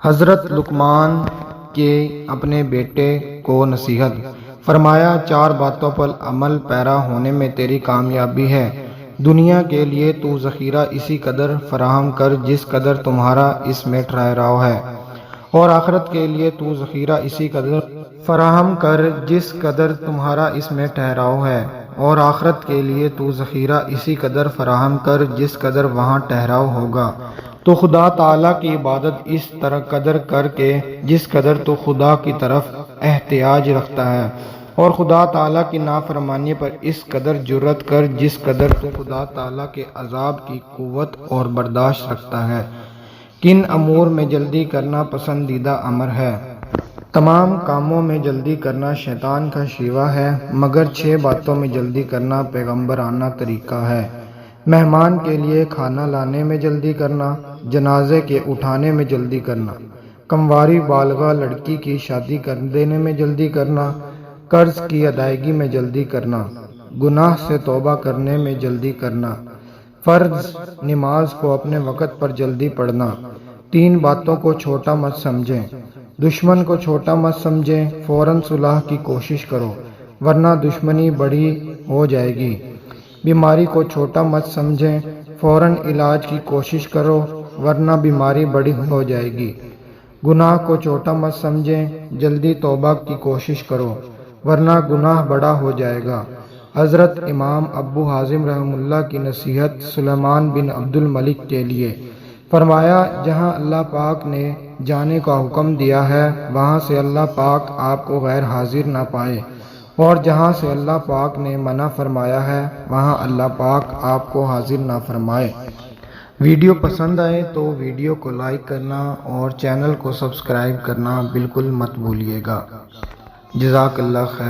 حضرت لقمان کے اپنے بیٹے کو نصیحت فرمایا، 4 باتوں پر عمل پیرا ہونے میں تیری کامیابی ہے۔ دنیا کے لیے تو ذخیرہ اسی قدر فراہم کر جس قدر تمہارا اس میں ٹھہراؤ ہے، اور آخرت کے لیے تو ذخیرہ اسی قدر فراہم کر جس قدر تمہارا اس میں ٹھہراؤ ہے، اور آخرت کے لیے تو ذخیرہ اسی قدر فراہم کر جس قدر وہاں ٹھہراؤ ہوگا۔ تو خدا تعالیٰ کی عبادت اس طرح قدر کر کے جس قدر تو خدا کی طرف احتیاج رکھتا ہے، اور خدا تعالیٰ کی نافرمانی پر اس قدر جرأت کر جس قدر تو خدا تعالیٰ کے عذاب کی قوت اور برداشت رکھتا ہے۔ کن امور میں جلدی کرنا پسندیدہ امر ہے؟ تمام کاموں میں جلدی کرنا شیطان کا شیوہ ہے، مگر 6 باتوں میں جلدی کرنا پیغمبرانہ طریقہ ہے۔ مہمان کے لیے کھانا لانے میں جلدی کرنا، جنازے کے اٹھانے میں جلدی کرنا، کمواری بالغہ لڑکی کی شادی کر دینے میں جلدی کرنا، قرض کی ادائیگی میں جلدی کرنا، گناہ سے توبہ کرنے میں جلدی کرنا، فرض نماز کو اپنے وقت پر جلدی پڑھنا۔ 3 باتوں کو چھوٹا مت سمجھیں۔ دشمن کو چھوٹا مت سمجھیں، فوراً صلح کی کوشش کرو ورنہ دشمنی بڑی ہو جائے گی۔ بیماری کو چھوٹا مت سمجھیں، فوراً علاج کی کوشش کرو ورنہ بیماری بڑی ہو جائے گی۔ گناہ کو چھوٹا مت سمجھیں، جلدی توبہ کی کوشش کرو ورنہ گناہ بڑا ہو جائے گا۔ حضرت امام ابو حازم رحمہ اللہ کی نصیحت سلیمان بن عبد الملک کے لیے۔ فرمایا، جہاں اللہ پاک نے جانے کا حکم دیا ہے وہاں سے اللہ پاک آپ کو غیر حاضر نہ پائے، اور جہاں سے اللہ پاک نے منع فرمایا ہے وہاں اللہ پاک آپ کو حاضر نہ فرمائے۔ ویڈیو پسند آئے تو ویڈیو کو لائک کرنا اور چینل کو سبسکرائب کرنا بالکل مت بھولیے گا۔ جزاک اللہ خیر۔